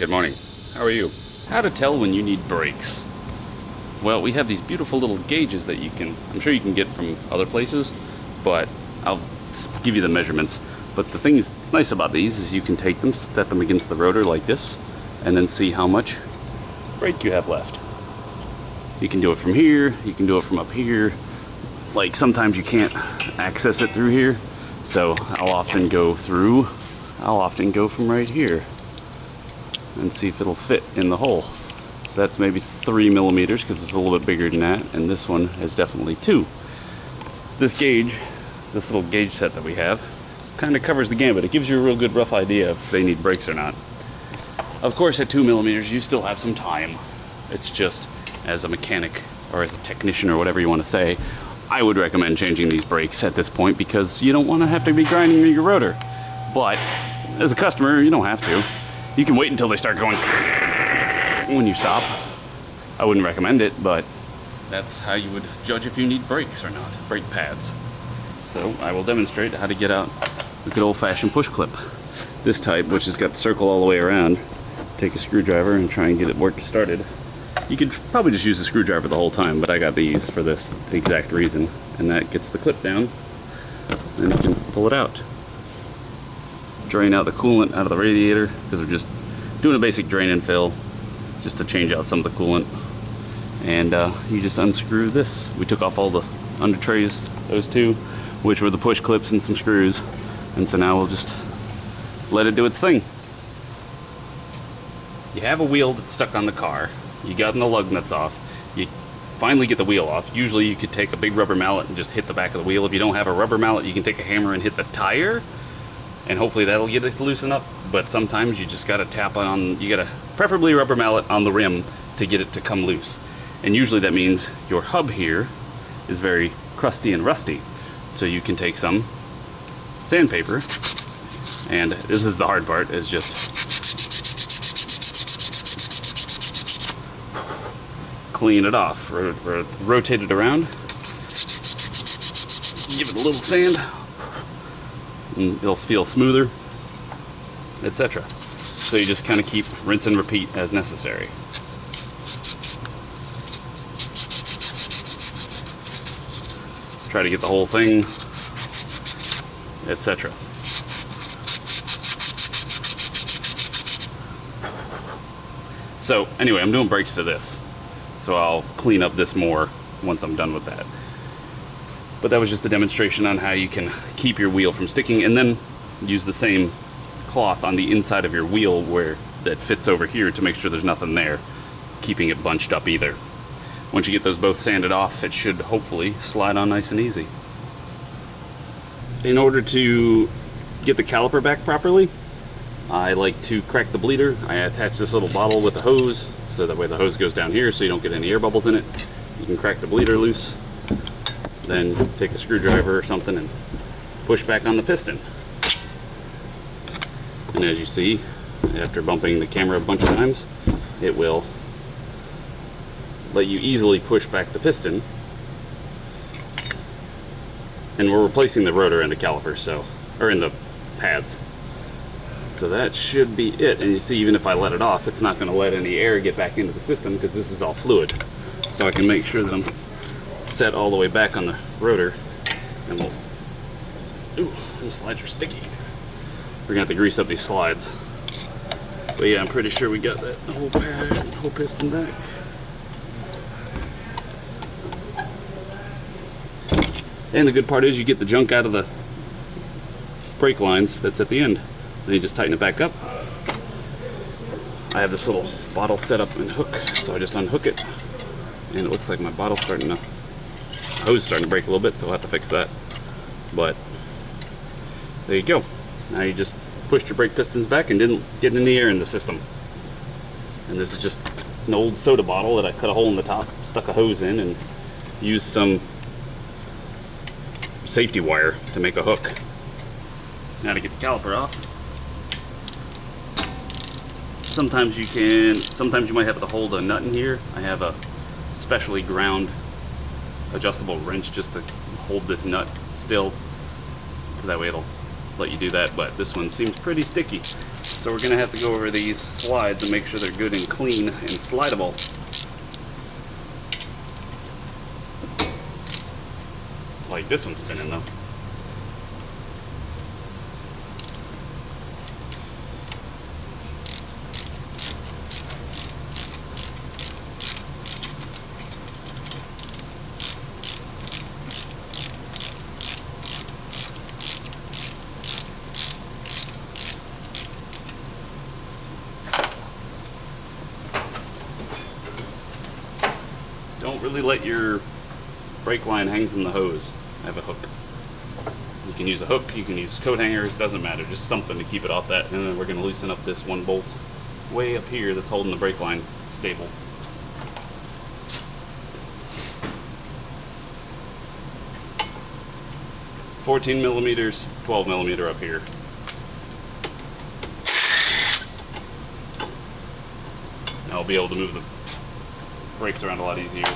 Good morning. How are you? How to tell when you need brakes. Well, we have these beautiful little gauges that I'm sure you can get from other places, but I'll give you the measurements. But the thing that's nice about these is you can take them, set them against the rotor like this, and then see how much brake you have left. You can do it from here, you can do it from up here. Like sometimes you can't access it through here, so I'll often go from right here and see if it'll fit in the hole. So that's maybe 3 millimeters because it's a little bit bigger than that, and this one is definitely 2. This little gauge set that we have, kind of covers the gamut. It gives you a real good rough idea if they need brakes or not. Of course, at 2 millimeters, you still have some time. It's just, as a mechanic or as a technician or whatever you want to say, I would recommend changing these brakes at this point because you don't want to have to be grinding your rotor. But as a customer, you don't have to. You can wait until they start going when you stop. I wouldn't recommend it, but that's how you would judge if you need brakes or not, brake pads. So I will demonstrate how to get out a good old-fashioned push clip. This type, which has got the circle all the way around, take a screwdriver and try and get it started. You could probably just use a screwdriver the whole time, but I got these for this exact reason. And that gets the clip down, and you can pull it out. Drain out the coolant out of the radiator, because we're just doing a basic drain and fill just to change out some of the coolant. And you just unscrew this. We took off all the under trays, those two, which were the push clips and some screws. And so now we'll just let it do its thing. You have a wheel that's stuck on the car. You got the lug nuts off. You finally get the wheel off. Usually you could take a big rubber mallet and just hit the back of the wheel. If you don't have a rubber mallet, you can take a hammer and hit the tire, and hopefully that'll get it to loosen up. But sometimes you just gotta tap you gotta preferably rubber mallet on the rim to get it to come loose. And usually that means your hub here is very crusty and rusty. So you can take some sandpaper, and this is the hard part, is just clean it off, rotate it around, give it a little sand, and it'll feel smoother, etc. So you just kind of keep rinse and repeat as necessary. Try to get the whole thing, etc. So anyway, I'm doing brakes to this, so I'll clean up this more once I'm done with that. But that was just a demonstration on how you can keep your wheel from sticking, and then use the same cloth on the inside of your wheel where that fits over here to make sure there's nothing there keeping it bunched up either. Once you get those both sanded off, it should hopefully slide on nice and easy. In order to get the caliper back properly, I like to crack the bleeder. I attach this little bottle with a hose, so that way the hose goes down here so you don't get any air bubbles in it. You can crack the bleeder loose, then take a screwdriver or something and push back on the piston. And as you see, after bumping the camera a bunch of times, it will let you easily push back the piston. And we're replacing the rotor in the caliper, or in the pads. So that should be it. And you see, even if I let it off, it's not going to let any air get back into the system because this is all fluid. So I can make sure that I'm set all the way back on the rotor. And those slides are sticky. We're going to have to grease up these slides. But yeah, I'm pretty sure we got that whole pad, whole piston back. And the good part is you get the junk out of the brake lines that's at the end. Then you just tighten it back up. I have this little bottle set up and hook, so I just unhook it. And it looks like my bottle's hose is starting to break a little bit, so I'll have to fix that. But there you go. Now you just pushed your brake pistons back and didn't get any air in the system. And this is just an old soda bottle that I cut a hole in the top, stuck a hose in, and used some safety wire to make a hook. Now to get the caliper off. Sometimes you might have to hold a nut in here. I have a specially ground adjustable wrench just to hold this nut still, so that way it'll let you do that. But this one seems pretty sticky, So we're going to have to go over these slides and make sure they're good and clean and slidable. Like this one's spinning though. Don't really let your brake line hang from the hose. I have a hook. You can use a hook, you can use coat hangers, doesn't matter, just something to keep it off that. And then we're going to loosen up this one bolt way up here that's holding the brake line stable. $14mm, 12mm up here. Now I'll be able to move the brakes around a lot easier.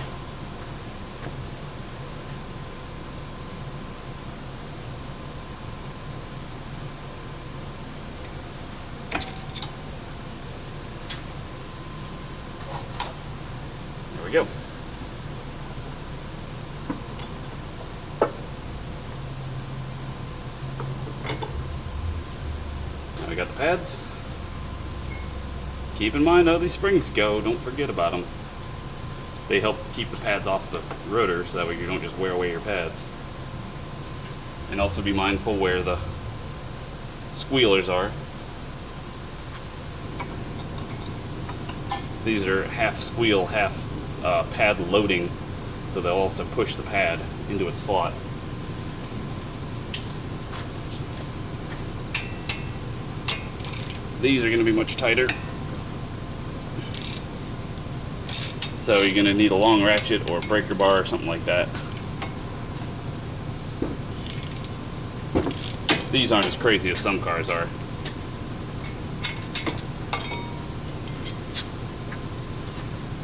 There we go. Now we got the pads. Keep in mind how these springs go, don't forget about them. They help keep the pads off the rotor so that way you don't just wear away your pads. And also be mindful where the squealers are. These are half squeal, half pad loading, so they'll also push the pad into its slot. These are going to be much tighter. So you're going to need a long ratchet or a breaker bar or something like that. These aren't as crazy as some cars are.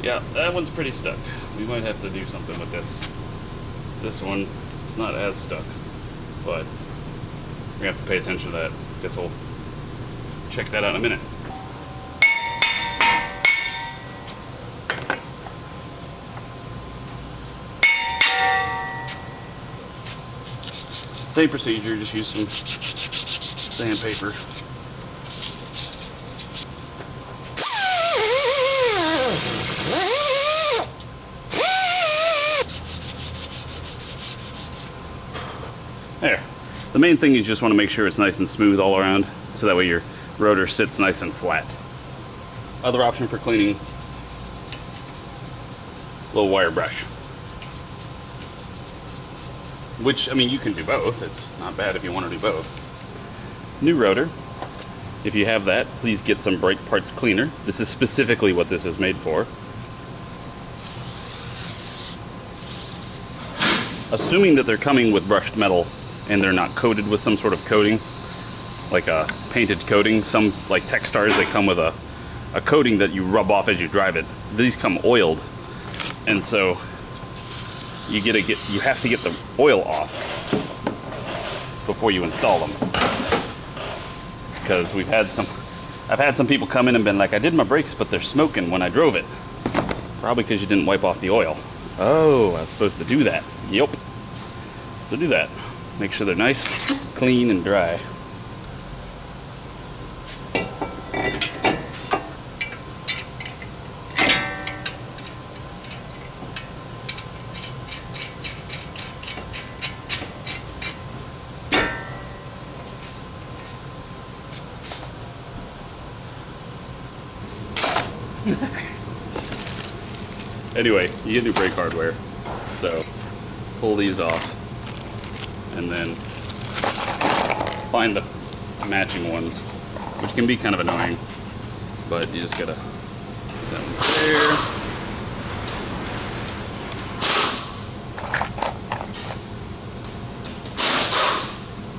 Yeah, that one's pretty stuck. We might have to do something with this. This one is not as stuck, but we have to pay attention to that. Guess we'll check that out in a minute. Same procedure, just use some sandpaper. There. The main thing is you just want to make sure it's nice and smooth all around, so that way your rotor sits nice and flat. Other option for cleaning, a little wire brush. Which, I mean, you can do both. It's not bad if you want to do both. New rotor. If you have that, please get some brake parts cleaner. This is specifically what this is made for. Assuming that they're coming with brushed metal and they're not coated with some sort of coating, like a painted coating. Some, like Techstars, they come with a coating that you rub off as you drive it. These come oiled, and so you have to get the oil off before you install them. Because I've had some people come in and been like, I did my brakes, but they're smoking when I drove it. Probably because you didn't wipe off the oil. Oh, I was supposed to do that. Yep. So do that. Make sure they're nice, clean, and dry. Anyway, you get new brake hardware, so pull these off and then find the matching ones, which can be kind of annoying, but you just gotta put that one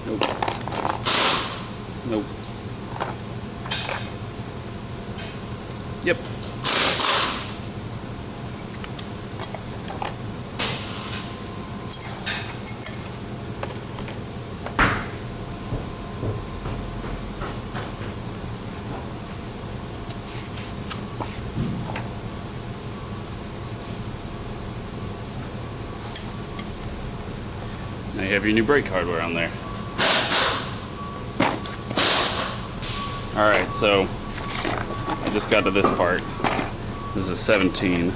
there. Nope. Yep. Now you have your new brake hardware on there. Alright, so I just got to this part. This is a 17. And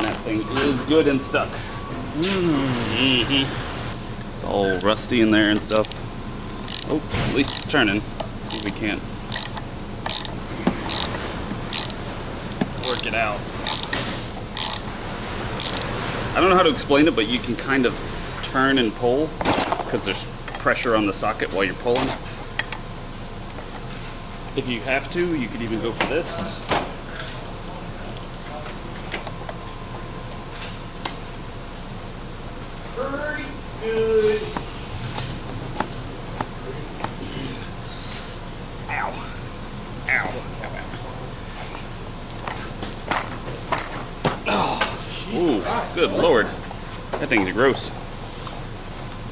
that thing is good and stuck. It's all rusty in there and stuff. Oh, at least it's turning. Let's see if we can't work it out. I don't know how to explain it, but you can kind of turn and pull because there's pressure on the socket while you're pulling. If you have to, you could even go for this. Pretty good. Ow. Ow. Ow, ow. Oh, ooh, good Lord. That thing's gross.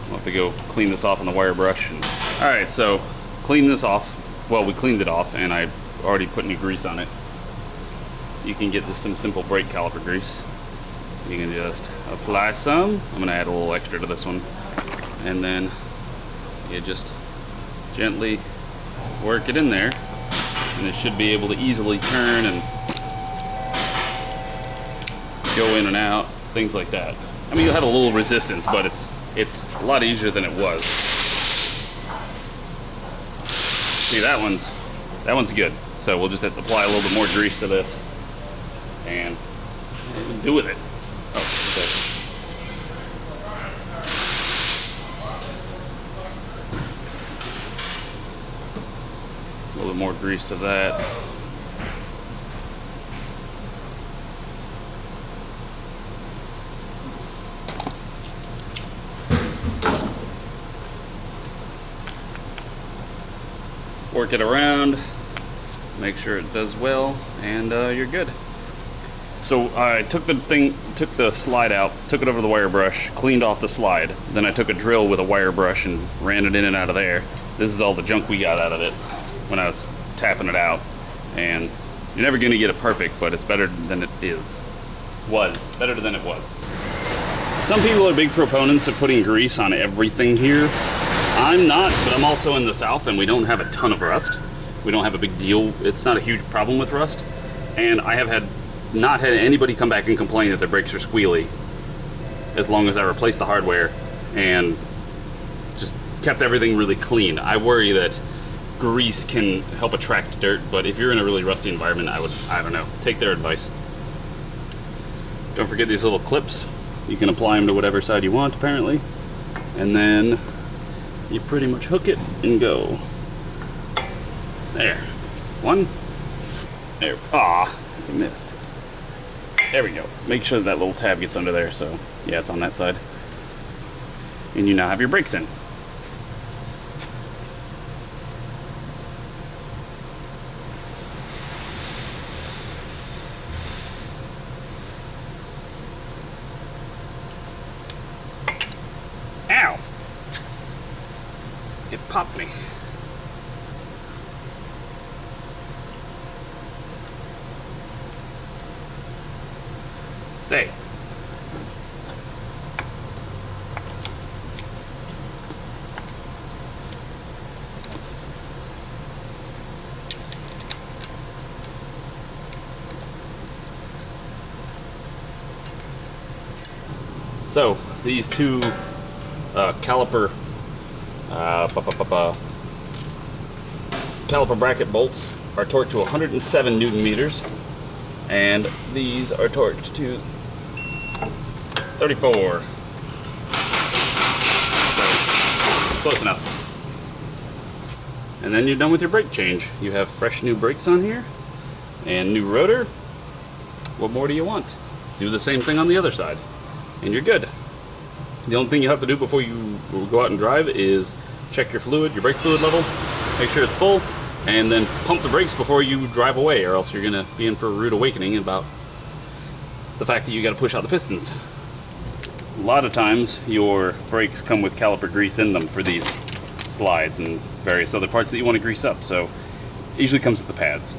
I'll have to go clean this off on the wire brush. Alright, so clean this off. Well, we cleaned it off and I already put new grease on it. You can get just some simple brake caliper grease. You can just apply some. I'm going to add a little extra to this one. And then you just gently work it in there. And it should be able to easily turn and go in and out, things like that. I mean, you'll have a little resistance, but it's a lot easier than it was. See, that one's good. So we'll just have to apply a little bit more grease to this and do with it. Oh, okay. A little bit more grease to that. Work it around, make sure it does well, and you're good. So I took the slide out, took it over the wire brush, cleaned off the slide. Then I took a drill with a wire brush and ran it in and out of there. This is all the junk we got out of it when I was tapping it out. And you're never gonna get it perfect, but it's better than it was. Better than it was. Some people are big proponents of putting grease on everything here. I'm not, but I'm also in the South and we don't have a ton of rust. We don't have a big deal. It's not a huge problem with rust. And I have not had anybody come back and complain that their brakes are squealy as long as I replaced the hardware and just kept everything really clean. I worry that grease can help attract dirt, but if you're in a really rusty environment, I don't know, take their advice. Don't forget these little clips. You can apply them to whatever side you want, apparently. And then you pretty much hook it and go. There. One. There. Ah, I missed. There we go. Make sure that little tab gets under there, so yeah, it's on that side. And you now have your brakes in. Ow! It popped me. Stay. So these two caliper bracket bolts are torqued to 107 Newton meters, and these are torqued to 34. So, close enough. And then you're done with your brake change. You have fresh new brakes on here and new rotor. What more do you want? Do the same thing on the other side and you're good. The only thing you have to do before you go out and drive is check your fluid, your brake fluid level, make sure it's full, and then pump the brakes before you drive away, or else you're gonna be in for a rude awakening about the fact that you gotta push out the pistons. A lot of times your brakes come with caliper grease in them for these slides and various other parts that you want to grease up, so it usually comes with the pads.